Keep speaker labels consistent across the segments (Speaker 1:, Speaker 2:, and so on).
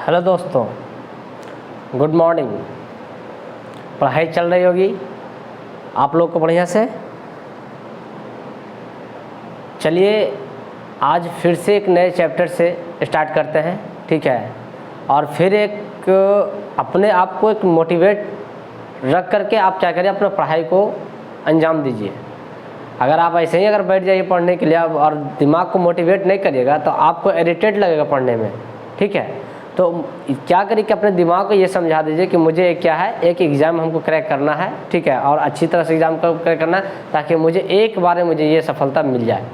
Speaker 1: Hello दोस्तों, good morning. पढ़ाई चल रही होगी आप लोग को बढ़िया से। चलिए आज फिर से एक नए चैप्टर से स्टार्ट करते हैं, ठीक है। और फिर एक अपने आप को एक मोटिवेट रख करके आप क्या करिए, अपना पढ़ाई को अंजाम दीजिए। अगर आप ऐसे ही अगर बैठ जाइए पढ़ने के लिए और दिमाग को मोटिवेट नहीं करिएगा तो आपको इरिटेट लगेगा पढ़ने में, ठीक है। तो क्या करिए कि अपने दिमाग को ये समझा दीजिए कि मुझे क्या है, एक एग्ज़ाम हमको क्रैक करना है, ठीक है, और अच्छी तरह से एग्ज़ाम को क्रैक करना है ताकि मुझे एक बार में मुझे ये सफलता मिल जाए,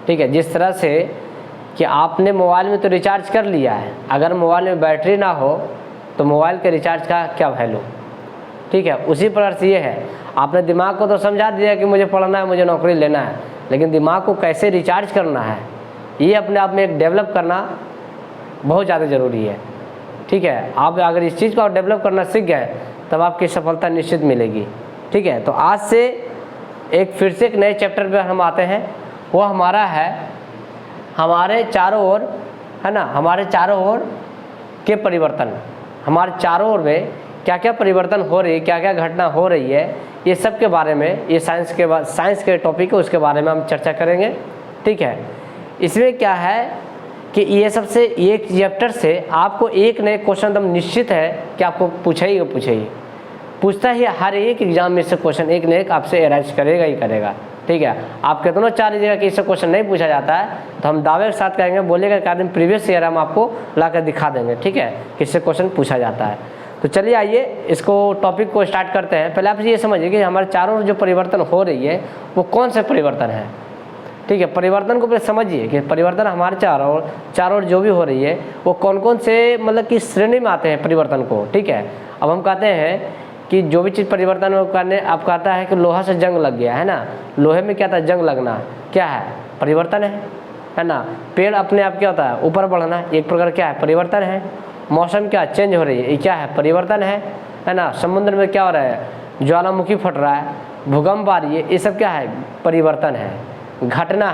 Speaker 1: ठीक है। जिस तरह से कि आपने मोबाइल में तो रिचार्ज कर लिया है, अगर मोबाइल में बैटरी ना हो तो मोबाइल के रिचार्ज का क्या वैल्यू, ठीक है। उसी प्रकार से ये है, आपने दिमाग को तो समझा दिया कि मुझे पढ़ना है, मुझे नौकरी लेना है, लेकिन दिमाग को कैसे रिचार्ज करना है ये अपने आप में एक डेवलप करना बहुत ज़्यादा ज़रूरी है, ठीक है। आप अगर इस चीज़ को डेवलप करना सीख गए तब आपकी सफलता निश्चित मिलेगी, ठीक है। तो आज से फिर से एक नए चैप्टर पे हम आते हैं। वो हमारा है हमारे चारों ओर, है ना, हमारे चारों ओर के परिवर्तन। हमारे चारों ओर में क्या क्या परिवर्तन हो रही है, क्या क्या घटना हो रही है, ये सब के बारे में, ये साइंस के टॉपिक है, उसके बारे में हम चर्चा करेंगे, ठीक है। इसमें क्या है कि ये सबसे एक चैप्टर से आपको एक नए क्वेश्चन एकदम निश्चित है कि आपको पूछता ही हर एक एग्जाम में से क्वेश्चन एक न एक आपसे अराइज करेगा ही करेगा, ठीक है। आप कितना चाह लीजिएगा कि इससे क्वेश्चन नहीं पूछा जाता है तो हम दावे के साथ कहेंगे, बोलेगा कि आदमी प्रीवियस ईयर हम आपको ला कर दिखा देंगे, ठीक है, कि इससे क्वेश्चन पूछा जाता है। तो चलिए आइए इसको टॉपिक को स्टार्ट करते हैं। पहले आप ये समझिए कि हमारे चारों ओर जो परिवर्तन हो रही है वो कौन से परिवर्तन है, ठीक है। परिवर्तन को पहले समझिए कि परिवर्तन हमारे चारों ओर जो भी हो रही है वो कौन कौन से मतलब कि श्रेणी में आते हैं परिवर्तन को, ठीक है। अब हम कहते हैं कि जो भी चीज़ परिवर्तन करने, आप कहता है कि लोहा से जंग लग गया है ना, लोहे में क्या था, जंग लगना क्या है, परिवर्तन है ना। पेड़ अपने आप क्या होता है, ऊपर बढ़ना, एक प्रकार क्या है, परिवर्तन है। मौसम क्या चेंज हो रही है, ये क्या है, परिवर्तन है ना। समुद्र में क्या हो रहा है, ज्वालामुखी फट रहा है, भूकंप आ रही है, ये सब क्या है, परिवर्तन है, घटना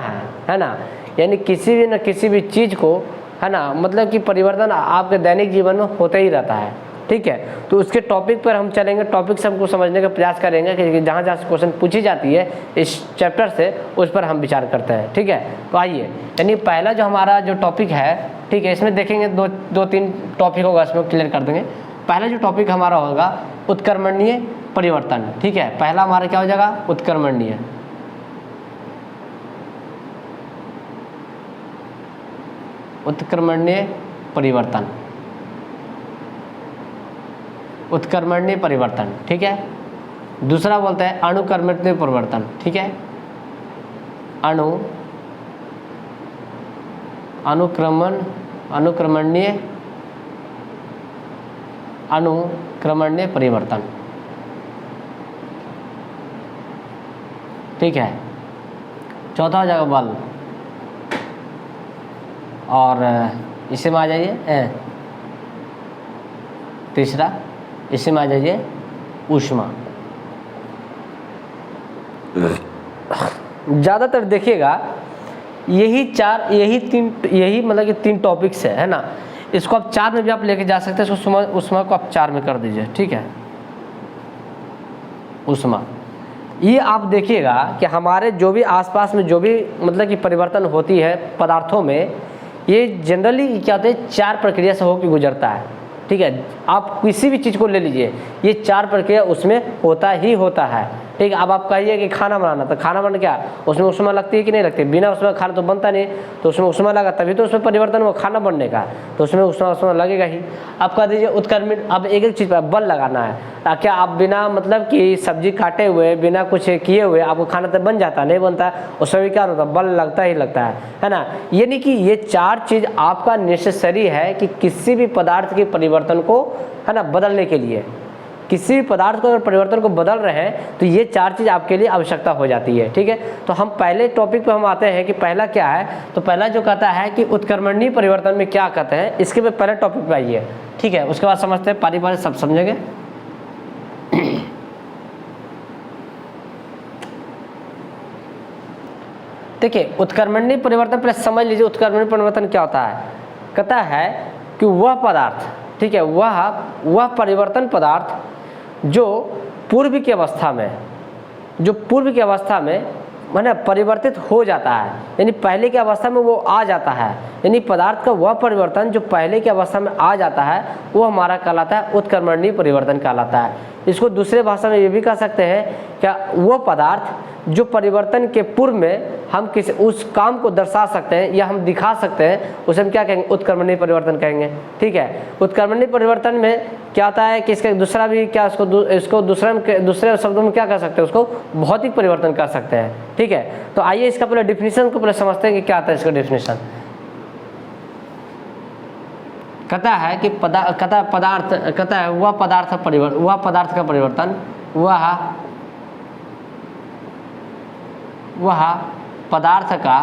Speaker 1: है ना। यानी किसी भी चीज़ को, है ना, मतलब कि परिवर्तन आपके दैनिक जीवन में होता ही रहता है, ठीक है। तो उसके टॉपिक पर हम चलेंगे, टॉपिक से हमको समझने का प्रयास करेंगे कि जहाँ जहाँ से क्वेश्चन पूछी जाती है इस चैप्टर से उस पर हम विचार करते हैं, ठीक है। तो आइए, यानी पहला जो हमारा जो टॉपिक है, ठीक है, इसमें देखेंगे दो तीन टॉपिक होगा, इसमें क्लियर कर देंगे। पहला जो टॉपिक हमारा होगा उत्क्रमणीय परिवर्तन, ठीक है। पहला हमारा क्या हो जाएगा, उत्क्रमणीय परिवर्तन, उत्क्रमणीय परिवर्तन, ठीक है। दूसरा बोलते हैं अनुक्रमणीय परिवर्तन, ठीक है। अनुक्रमणीय परिवर्तन, ठीक है। चौथा हो जाएगा बल, और इसी में आ जाइए तीसरा, इसी में आ जाइए ऊष्मा। ज़्यादातर देखिएगा यही मतलब कि तीन टॉपिक्स है ना। इसको आप चार में भी आप लेके जा सकते हैं, इसको ऊष्मा को आप चार में कर दीजिए, ठीक है। ऊष्मा, ये आप देखिएगा कि हमारे जो भी आसपास में जो भी मतलब कि परिवर्तन होती है पदार्थों में, ये जनरली क्या होता है, चार प्रक्रिया से होकर गुजरता है, ठीक है। आप किसी भी चीज़ को ले लीजिए, ये चार प्रक्रिया उसमें होता है, ठीक है। अब आप कहिए कि खाना बनाना, तो खाना बनाना क्या, उसमें ऊष्मा लगती है कि नहीं लगती, बिना उसमें खाना तो बनता नहीं, तो उसमें ऊष्मा लगा तभी तो उसमें परिवर्तन हुआ खाना बनने का, तो उसमें ऊष्मा लगेगा ही। अब कह दीजिए उत्क्रमण, अब एक चीज़ पर बल लगाना है, क्या आप बिना मतलब कि सब्जी काटे हुए, बिना कुछ किए हुए आपको खाना तो बन जाता, नहीं बनता, उसमें भी क्या होता है, बल लगता है ना। यानी कि ये चार चीज़ आपका नेसेसरी है कि किसी भी पदार्थ के परिवर्तन को, है ना, बदलने के लिए, किसी भी पदार्थ को अगर परिवर्तन को बदल रहे हैं तो ये चार चीज़ आपके लिए आवश्यकता हो जाती है, ठीक है। तो हम पहले टॉपिक पे हम आते हैं कि पहला क्या है। तो पहला जो कहता है कि उत्क्रमणीय परिवर्तन में क्या कहते हैं, इसके पे पहले टॉपिक पे आइए, ठीक है। उसके बाद समझते हैं, पारी सब समझेंगे। देखिए उत्क्रमणीय परिवर्तन पहले समझ लीजिए, उत्क्रमणीय परिवर्तन क्या होता है। कहता है कि वह पदार्थ ठीक है, वह परिवर्तन पदार्थ जो पूर्व की अवस्था में माने परिवर्तित हो जाता है, यानी पहले की अवस्था में वो आ जाता है, यानी पदार्थ का वह परिवर्तन जो पहले की अवस्था में आ जाता है वो हमारा कहलाता है उत्क्रमणीय परिवर्तन कहलाता है। इसको दूसरे भाषा में ये भी कह सकते हैं क्या, वो पदार्थ जो परिवर्तन के पूर्व में हम किसी उस काम को दर्शा सकते हैं या हम दिखा सकते हैं, उसे हम क्या कहेंगे, उत्क्रमणीय परिवर्तन कहेंगे। ठीक है, उत्क्रमणीय परिवर्तन में क्या होता है कि इसका दूसरा भी क्या, इसको दूसरे शब्दों में क्या कर सकते हैं, उसको भौतिक परिवर्तन कर सकते हैं। ठीक है, तो आइए इसका पहले डिफिनीशन को पहले समझते हैं कि क्या आता है इसका डिफिनीशन। कहता है कि वह पदार्थ का परिवर्तन वह पदार्थ का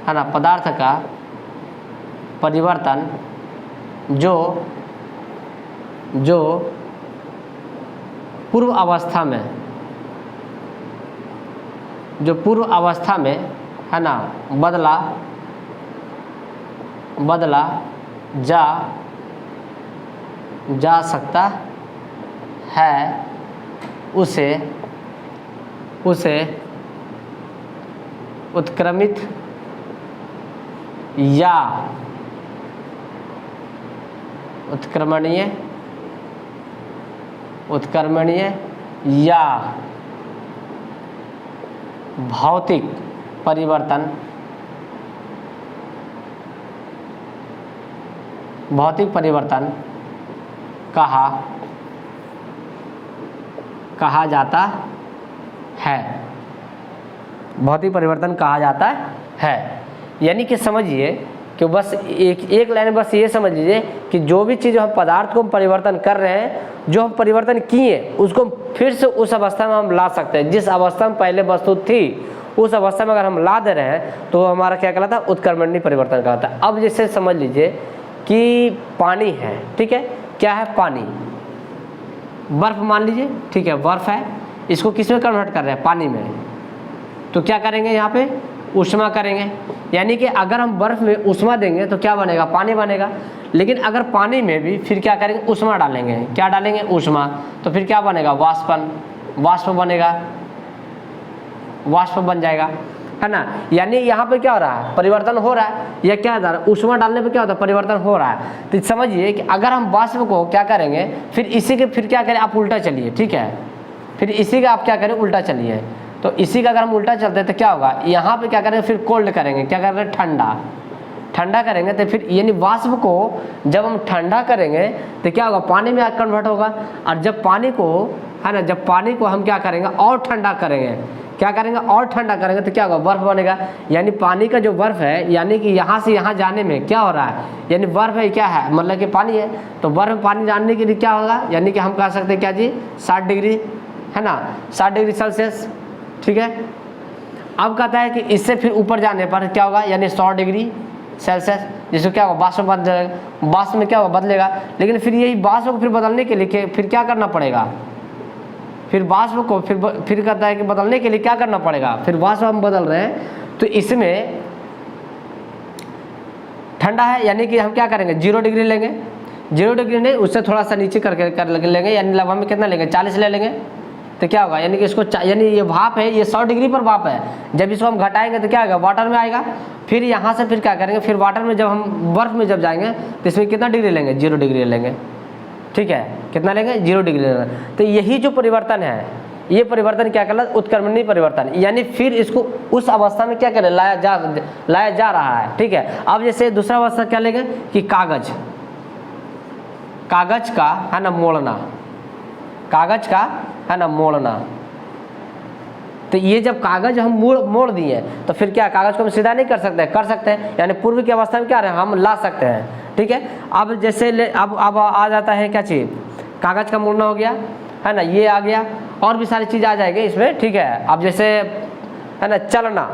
Speaker 1: है ना, पदार्थ का परिवर्तन जो पूर्व अवस्था में है ना बदला जा सकता है, उसे उत्क्रमित या उत्क्रमणीय या भौतिक परिवर्तन कहा जाता है। भौतिक परिवर्तन कहा जाता है, यानी कि समझिए कि बस एक लाइन बस ये समझ लीजिए कि जो भी चीज़ हम पदार्थ को परिवर्तन कर रहे हैं, जो हम परिवर्तन किए उसको फिर से उस अवस्था में हम ला सकते हैं। जिस अवस्था में पहले वस्तु थी उस अवस्था में अगर हम ला दे रहे हैं तो हमारा क्या कहलाता है, उत्क्रमणीय परिवर्तन कहलाता है। अब जैसे समझ लीजिए कि पानी है, ठीक है, क्या है, पानी, बर्फ मान लीजिए, ठीक है, बर्फ है, इसको किस में कन्वर्ट कर रहे हैं, पानी में, तो क्या करेंगे यहाँ पे ऊष्मा करेंगे, यानी कि अगर हम बर्फ में ऊष्मा देंगे तो क्या बनेगा, पानी बनेगा। लेकिन अगर पानी में भी फिर क्या करेंगे, ऊष्मा डालेंगे, क्या डालेंगे, ऊष्मा, तो फिर क्या बनेगा, वाष्प बनेगा, वाष्प बन जाएगा, है ना। यानी यहाँ पे क्या हो रहा है, परिवर्तन हो रहा है, या क्या होता है, ऊष्मा डालने पे क्या होता है, परिवर्तन हो रहा है। तो समझिए कि अगर हम वाष्प को क्या करेंगे, फिर इसी के फिर क्या करें, आप उल्टा चलिए, ठीक है, फिर इसी का आप क्या करें, उल्टा चलिए। तो इसी का अगर हम उल्टा चलते हैं तो क्या होगा, यहाँ पे क्या करेंगे, फिर कोल्ड करेंगे, क्या करेंगे, ठंडा करेंगे। तो फिर यानी वाष्प को जब हम ठंडा करेंगे तो क्या होगा, पानी में कन्वर्ट होगा। और जब पानी को है ना, जब पानी को हम क्या करेंगे, और ठंडा करेंगे, क्या करेंगे, और ठंडा करेंगे, तो क्या होगा, बर्फ बनेगा। यानी पानी का जो बर्फ है, यानी कि यहाँ से यहाँ जाने में क्या हो रहा है, यानी बर्फ है, क्या है, मतलब कि पानी है, तो बर्फ पानी जानने के लिए क्या होगा, यानी कि हम कह सकते हैं क्या जी, 60 डिग्री, है ना, 60 डिग्री सेल्सियस, ठीक है। अब कहता है कि इससे फिर ऊपर जाने पर क्या होगा, यानी 100 डिग्री सेल्सियस, जिसको क्या होगा, वाष्प बदल जाएगा, वाष्प में क्या होगा, बदलेगा। लेकिन फिर यही वाष्प को फिर बदलने के लिए फिर क्या करना पड़ेगा, फिर वाष्प को फिर कहता है कि बदलने के लिए क्या करना पड़ेगा, फिर वाष्प हम बदल रहे हैं, तो इसमें ठंडा है, यानी कि हम क्या करेंगे, 0 डिग्री लेंगे, 0 डिग्री नहीं, उससे थोड़ा सा नीचे कर लेंगे, यानी लगभग में कितना लेंगे, 40 ले लेंगे। तो क्या होगा, यानी कि इसको यानी ये भाप है, ये 100 डिग्री पर भाप है, जब इसको हम घटाएंगे तो क्या आएगा, वाटर में आएगा। फिर यहाँ से फिर क्या करेंगे, फिर वाटर में जब हम बर्फ में जब जाएंगे तो इसमें कितना डिग्री लेंगे, 0 डिग्री लेंगे, ठीक है, कितना लेंगे, 0 डिग्री लेंगे। तो यही जो परिवर्तन है, ये परिवर्तन क्या कहलाता है, उत्क्रमणीय परिवर्तन, यानी फिर इसको उस अवस्था में क्या करें, लाया जा रहा है, ठीक है। अब जैसे दूसरा अवस्था क्या लेंगे कि कागज का है ना मोड़ना, कागज का है ना मोड़ना। तो ये जब कागज हम मोड़ दिए तो फिर क्या, कागज को हम सीधा नहीं कर सकते हैं, यानी पूर्व की अवस्था में क्या रहे, हम ला सकते हैं, ठीक है। अब जैसे अब आ जाता है क्या चीज़, कागज का मोड़ना हो गया, है ना, ये आ गया, और भी सारी चीज़ आ जाएगी इसमें, ठीक है। अब जैसे है ना चलना,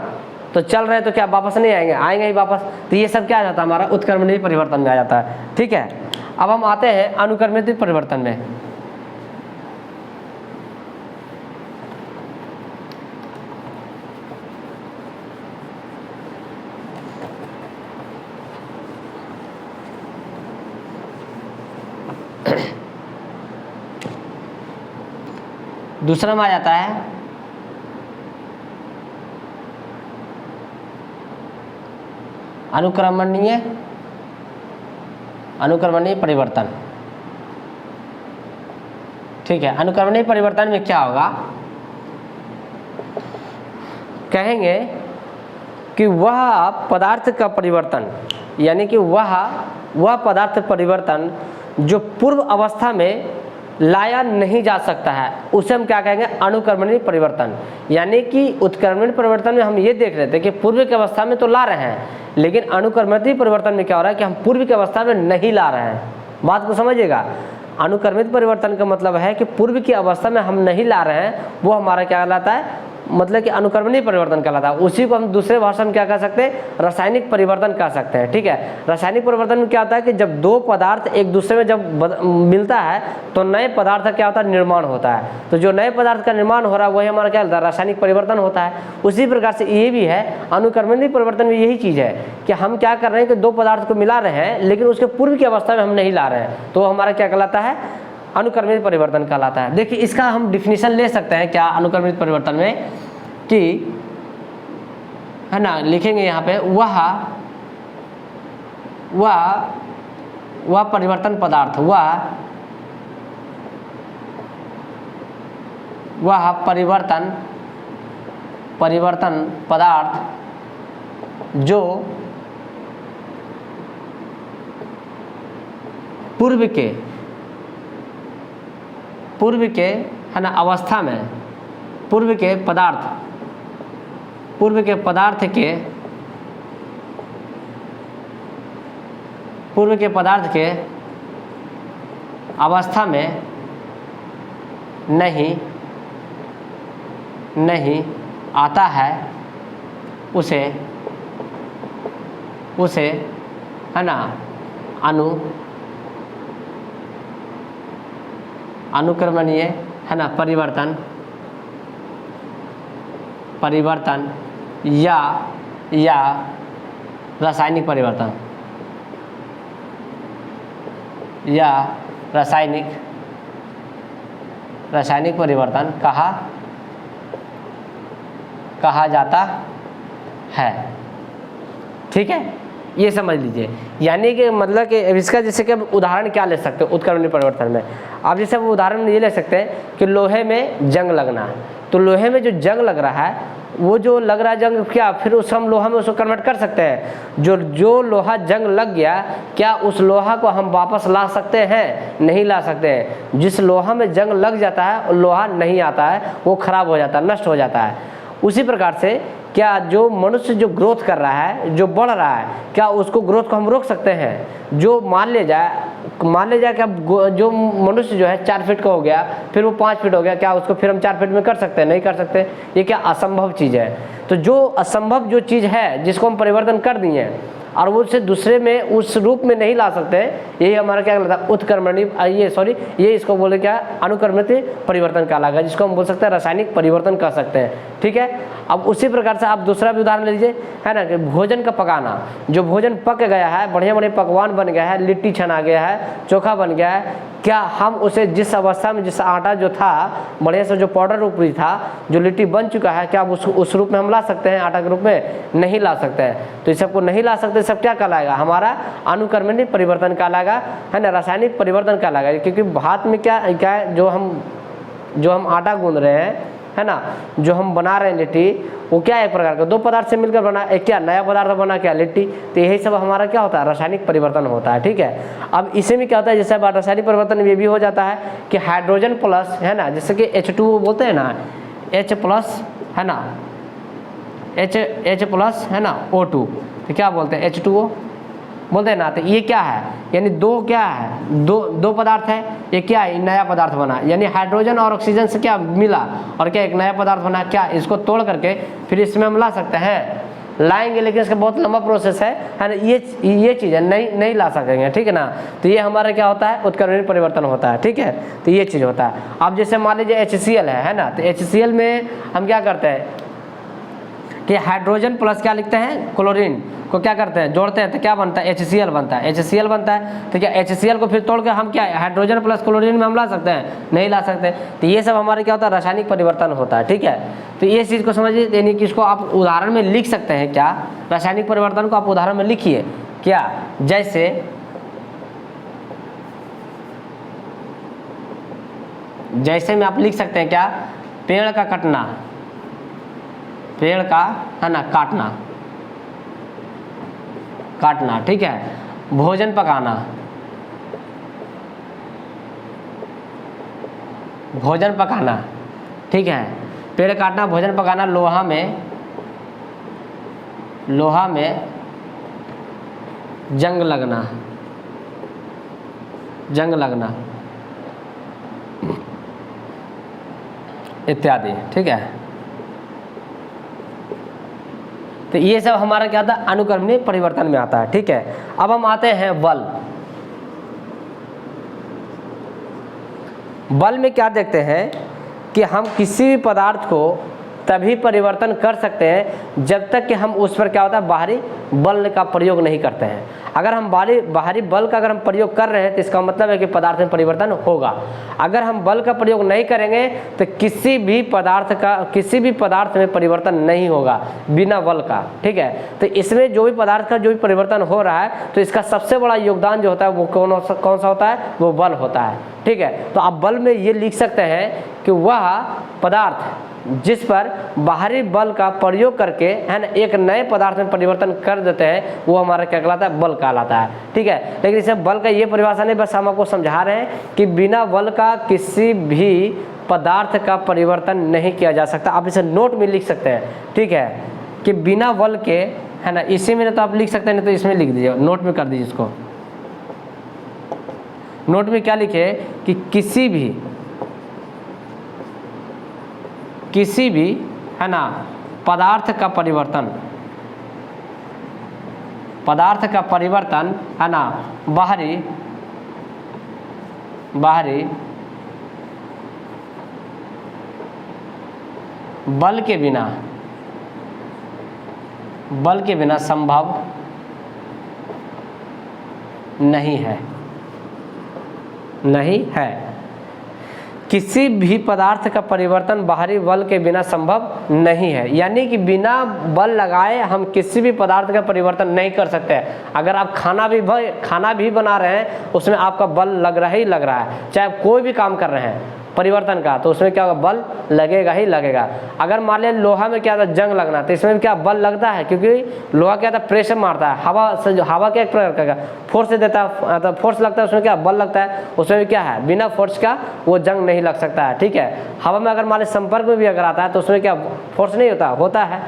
Speaker 1: तो चल रहे तो क्या वापस नहीं आएंगे ही वापस, तो ये सब क्या आ जाता है, हमारा उत्क्रमणीय परिवर्तन में आ जाता है, ठीक है। अब हम आते हैं अनुक्रमित परिवर्तन में। दूसरा में आ जाता है अनुक्रमणीय परिवर्तन। ठीक है, अनुक्रमणीय परिवर्तन में क्या होगा, कहेंगे कि वह पदार्थ का परिवर्तन, यानी कि वह पदार्थ परिवर्तन जो पूर्व अवस्था में लाया नहीं जा सकता है, उसे हम क्या कहेंगे, अनुक्रमणीय परिवर्तन। यानी कि उत्क्रमणीय परिवर्तन में हम ये देख रहे थे कि पूर्व की अवस्था में तो ला रहे हैं, लेकिन अनुक्रमणीय परिवर्तन में क्या हो रहा है कि हम पूर्व की अवस्था में नहीं ला रहे हैं। बात को समझिएगा, अनुक्रमित परिवर्तन का मतलब है कि पूर्व की अवस्था में हम नहीं ला रहे हैं, वो हमारा क्या कहलाता है, मतलब कि अनुक्रमणीय परिवर्तन कहलाता है। उसी को हम दूसरे भाषा में क्या कह सकते हैं, रासायनिक परिवर्तन कह सकते हैं। ठीक है, रासायनिक परिवर्तन में क्या होता है कि जब दो पदार्थ एक दूसरे में जब मिलता है तो नए पदार्थ का क्या होता है, निर्माण होता है। तो जो नए पदार्थ का निर्माण हो रहा है वही हमारा क्या होता है, रासायनिक परिवर्तन होता है। उसी प्रकार से ये भी है, अनुक्रमणीय परिवर्तन में यही चीज़ है कि हम क्या कर रहे हैं कि दो पदार्थ को मिला रहे हैं लेकिन उसके पूर्व की अवस्था में हम नहीं ला रहे हैं, तो हमारा क्या कहलाता है, अनुक्रमित परिवर्तन कहलाता है। देखिए इसका हम डिफिनीशन ले सकते हैं क्या अनुक्रमित परिवर्तन में, कि है ना, लिखेंगे यहाँ पे वह परिवर्तन पदार्थ, वह परिवर्तन पदार्थ जो पूर्व के है ना अवस्था में पूर्व के पदार्थ के अवस्था में नहीं आता है, उसे है ना अनुक्रमणीय है ना परिवर्तन या रासायनिक परिवर्तन या रासायनिक परिवर्तन कहा जाता है। ठीक है, ये समझ लीजिए। यानी कि मतलब कि इसका जैसे कि उदाहरण क्या ले सकते हैं उत्क्रमणीय परिवर्तन में, आप जैसे उदाहरण ये ले सकते हैं कि लोहे में जंग लगना है, तो लोहे में जो जंग लग रहा है, वो जो लग रहा है जंग, क्या फिर उस हम लोहा में उसको कन्वर्ट कर सकते हैं। जो लोहा जंग लग गया, क्या उस लोहा को हम वापस ला सकते हैं? नहीं ला सकते हैं। जिस लोहा में जंग लग जाता है वो लोहा नहीं आता है, वो खराब हो जाता है, नष्ट हो जाता है। उसी प्रकार से क्या जो मनुष्य जो ग्रोथ कर रहा है, जो बढ़ रहा है, क्या उसको ग्रोथ को हम रोक सकते हैं? जो मान ले जाए कि अब जो मनुष्य जो है 4 फीट का हो गया, फिर वो 5 फीट हो गया, क्या उसको फिर हम 4 फीट में कर सकते हैं? नहीं कर सकते। ये क्या असंभव चीज़ है। तो जो असंभव जो चीज़ है जिसको हम परिवर्तन कर दिए और वो उसे दूसरे में उस रूप में नहीं ला सकते, यही हमारा क्या कहलाता है, उत्क्रमणीय ये इसको बोले क्या, अनुक्रमित परिवर्तन कहलाएगा, जिसको हम बोल सकते हैं रासायनिक परिवर्तन कह सकते हैं। ठीक है, अब उसी प्रकार से आप दूसरा भी उदाहरण ले लीजिए, है ना, कि भोजन का पकाना। जो भोजन पक गया है, बढ़िया बढ़िया पकवान बन गया है, लिट्टी छना गया है, चोखा बन गया है, क्या हम उसे जिस अवस्था में जिस आटा जो था बढ़िया से जो पाउडर रूप में था, जो लिट्टी बन चुका है, क्या उस रूप में हम ला सकते हैं? आटा के रूप में नहीं ला सकते हैं। तो इस सबको नहीं ला सकते, सब क्या कहलाएगा, हमारा अनुक्रमणीय परिवर्तन कहलाएगा, है ना, रासायनिक परिवर्तन कहलाएगा। क्योंकि भात में क्या है, जो हम आटा गूंद रहे हैं, है ना, जो हम बना रहे हैं लिट्टी, वो क्या है, एक प्रकार का 2 पदार्थ से मिलकर बना, एक क्या नया पदार्थ बना, क्या लिट्टी। तो यही सब हमारा क्या होता है, रासायनिक परिवर्तन होता है। ठीक है, अब इसी में क्या होता है, जैसे रासायनिक परिवर्तन ये भी हो जाता है कि हाइड्रोजन प्लस, है ना, जैसे कि H2O बोलते हैं ना, H+ है ना, H+ है ना, O2, तो क्या बोलते हैं, H2O बोलते हैं ना। तो ये क्या है, यानी दो पदार्थ है, ये क्या है, नया पदार्थ बना, यानी हाइड्रोजन और ऑक्सीजन से क्या मिला और क्या एक नया पदार्थ बना। क्या इसको तोड़ करके फिर इसमें हम ला सकते हैं? लाएंगे, लेकिन इसका बहुत लंबा प्रोसेस है ना, ये चीज़ है, नहीं ला सकेंगे। ठीक है ना, तो ये हमारा क्या होता है, उत्क्रमणीय परिवर्तन होता है। ठीक है, तो ये चीज़ होता है। अब जैसे मान लीजिए HCl है ना, तो HCl में हम क्या करते हैं, कि हाइड्रोजन प्लस क्या लिखते हैं, क्लोरीन को क्या करते हैं, जोड़ते हैं तो क्या बनता है, HCl बनता है। HCl बनता है तो क्या HCl को फिर तोड़ के हम क्या हाइड्रोजन प्लस क्लोरीन में हम ला सकते हैं, नहीं ला सकते। तो ये सब हमारे क्या होता है, रासायनिक परिवर्तन होता है, ठीक है। तो ये चीज़ को समझिए, यानी कि इसको आप उदाहरण में लिख सकते हैं। क्या रासायनिक परिवर्तन को आप उदाहरण में लिखिए, क्या जैसे में आप लिख सकते हैं क्या, पेड़ का कटना, पेड़ का है ना काटना, ठीक है। भोजन पकाना, ठीक है। पेड़ काटना, भोजन पकाना, लोहा में जंग लगना इत्यादि, ठीक है। तो ये सब हमारा क्या आता है, अनुक्रमणीय परिवर्तन में आता है, ठीक है। अब हम आते हैं बल में क्या देखते हैं कि हम किसी भी पदार्थ को तभी परिवर्तन कर सकते हैं जब तक कि हम उस पर क्या होता है, बाहरी बल का प्रयोग नहीं करते हैं। अगर हम बाहरी बल का अगर हम प्रयोग कर रहे हैं तो इसका मतलब है कि पदार्थ में परिवर्तन होगा। अगर हम बल का प्रयोग नहीं करेंगे तो किसी भी पदार्थ में परिवर्तन नहीं होगा बिना बल का, ठीक है। तो इसमें जो भी पदार्थ का जो भी परिवर्तन हो रहा है तो इसका सबसे बड़ा योगदान जो होता है वो कौन सा होता है, वो बल होता है, ठीक है। तो आप बल में ये लिख सकते हैं कि वह पदार्थ जिस पर बाहरी बल का प्रयोग करके है ना एक नए पदार्थ में परिवर्तन कर देते हैं वो हमारा क्या कहलाता है, बल कहलाता है, ठीक है। लेकिन इसे बल का ये परिभाषा नहीं, बस हम आपको समझा रहे हैं कि बिना बल का किसी भी पदार्थ का परिवर्तन नहीं किया जा सकता। आप इसे नोट में लिख सकते हैं, ठीक है, कि बिना बल के, है ना, इसी में तो आप लिख सकते हैं, नहीं तो इसमें लिख दीजिए, नोट में कर दीजिए इसको। नोट में क्या लिखे कि किसी भी है ना पदार्थ का परिवर्तन है ना बाहरी बल के बिना संभव नहीं है। किसी भी पदार्थ का परिवर्तन बाहरी बल के बिना संभव नहीं है, यानी कि बिना बल लगाए हम किसी भी पदार्थ का परिवर्तन नहीं कर सकते। अगर आप खाना भी बना रहे हैं उसमें आपका बल लग रहा है, चाहे कोई भी काम कर रहे हैं परिवर्तन का, तो उसमें क्या होगा, बल लगेगा ही लगेगा। अगर मान लिया लोहा में क्या था, जंग लगना, तो इसमें भी क्या बल लगता है, क्योंकि लोहा क्या था, प्रेशर मारता है, हवा क्या करेगा, फोर्स से देता है, तो फोर्स लगता है, उसमें क्या बल लगता है। उसमें भी क्या है, बिना फोर्स का वो जंग नहीं लग सकता है, ठीक है। हवा में अगर मान लिया संपर्क में भी अगर आता है तो उसमें क्या फोर्स नहीं होता है।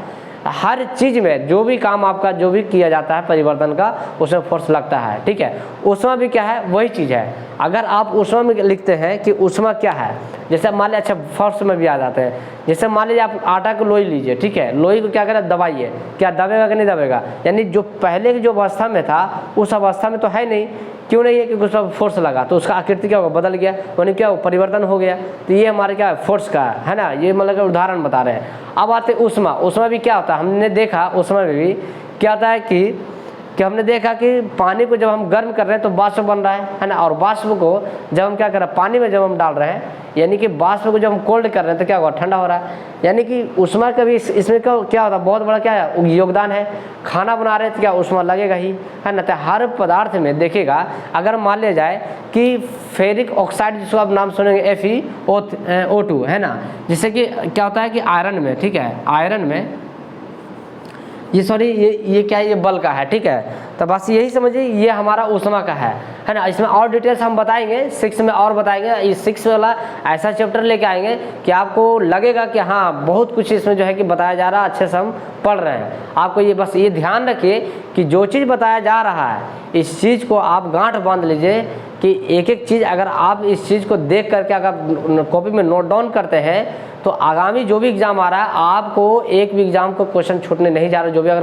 Speaker 1: हर चीज़ में जो भी काम आपका जो भी किया जाता है परिवर्तन का, उसमें फोर्स लगता है, ठीक है। ऊष्मा भी क्या है, वही चीज़ है। अगर आप ऊष्मा में लिखते हैं कि ऊष्मा क्या है, जैसे मान लीजिए, अच्छा फोर्स में भी आ जाते हैं, जैसे मान लीजिए आप आटा को लोई लीजिए, ठीक है, लोई को क्या करें, दबाइए, क्या दबेगा कि नहीं दबेगा, यानी जो पहले की जो अवस्था में था उस अवस्था में तो है नहीं, क्यों नहीं है, क्योंकि उस पर फोर्स लगा तो उसका आकृति क्या होगा, बदल गया, यानी क्या परिवर्तन हो गया। तो ये हमारे क्या फोर्स का है ना, ये मतलब उदाहरण बता रहे हैं। अब आते ऊष्मा भी क्या होता है, हमने देखा ऊष्मा में भी क्या होता है कि हमने देखा कि पानी को जब हम गर्म कर रहे हैं तो वाष्प बन रहा है ना, और वाष्प को जब हम क्या कर रहे हैं, पानी में जब हम डाल रहे हैं, यानी कि वाष्प को जब हम कोल्ड कर रहे हैं तो क्या होगा, ठंडा हो रहा है। यानी कि ऊष्मा का भी इसमें क्या होता है, बहुत बड़ा क्या है, योगदान है। खाना बना रहे हैं तो क्या ऊष्मा लगेगा ही, है ना। तो हर पदार्थ में देखिएगा, अगर मान लिया जाए कि फेरिक ऑक्साइड, जिसको आप नाम सुनेंगे FeO2, है ना, जिससे कि क्या होता है कि आयरन में, ठीक है, आयरन में ये क्या है, ये बल का है, ठीक है। तो बस यही समझिए, ये हमारा ऊष्मा का है ना। इसमें और डिटेल्स हम बताएंगे 6 में, और बताएंगे। ये 6 वाला ऐसा चैप्टर लेके आएंगे कि आपको लगेगा कि हाँ बहुत कुछ इसमें जो है कि बताया जा रहा है, अच्छे से हम पढ़ रहे हैं। आपको ये बस ये ध्यान रखिए कि जो चीज़ बताया जा रहा है इस चीज़ को आप गांठ बांध लीजिए कि एक एक चीज़ अगर आप इस चीज़ को देख करके अगर कॉपी में नोट डाउन करते हैं तो आगामी जो भी एग्ज़ाम आ रहा है आपको एक भी एग्ज़ाम को क्वेश्चन छूटने नहीं जा रहा। जो भी अगर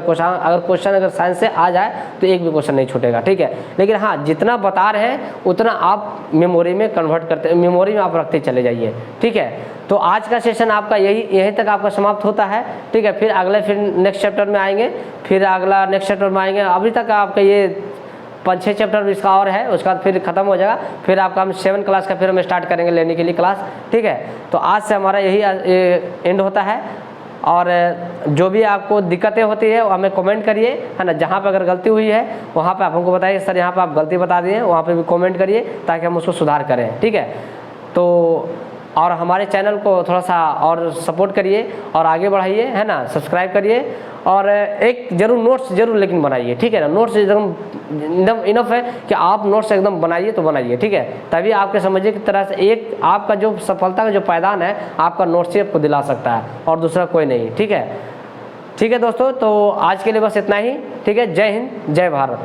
Speaker 1: क्वेश्चन अगर साइंस से आ जाए तो एक भी क्वेश्चन नहीं छूटेगा, ठीक है। लेकिन हाँ, जितना बता रहे हैं उतना आप मेमोरी में कन्वर्ट करते, मेमोरी में आप रखते चले जाइए, ठीक है। तो आज का सेशन आपका यहीं तक आपका समाप्त होता है, ठीक है। फिर नेक्स्ट चैप्टर में आएंगे, फिर अगला नेक्स्ट चैप्टर में आएंगे। अभी तक आपका ये 5-6 चैप्टर इसका और है, उसके बाद फिर ख़त्म हो जाएगा। फिर आपका हम 7 क्लास का फिर हम स्टार्ट करेंगे लेने के लिए क्लास, ठीक है। तो आज से हमारा यही एंड होता है। और जो भी आपको दिक्कतें होती है वो हमें कमेंट करिए, है ना। जहाँ पे अगर गलती हुई है वहाँ पे आप हमको बताइए, सर यहाँ पे आप गलती बता दिए, वहाँ पे भी कमेंट करिए ताकि हम उसको सुधार करें, ठीक है। तो और हमारे चैनल को थोड़ा सा और सपोर्ट करिए और आगे बढ़ाइए, है ना। सब्सक्राइब करिए और एक जरूर नोट्स जरूर लेकिन बनाइए, ठीक है ना। नोट्स एकदम इनफ है कि आप नोट्स एकदम बनाइए तो बनाइए, ठीक है। तभी आपके समझिए की तरह से एक आपका जो सफलता का जो पायदान है आपका नोट्स ही आपको दिला सकता है और दूसरा कोई नहीं, ठीक है। ठीक है दोस्तों, तो आज के लिए बस इतना ही, ठीक है। जय हिंद, जय भारत।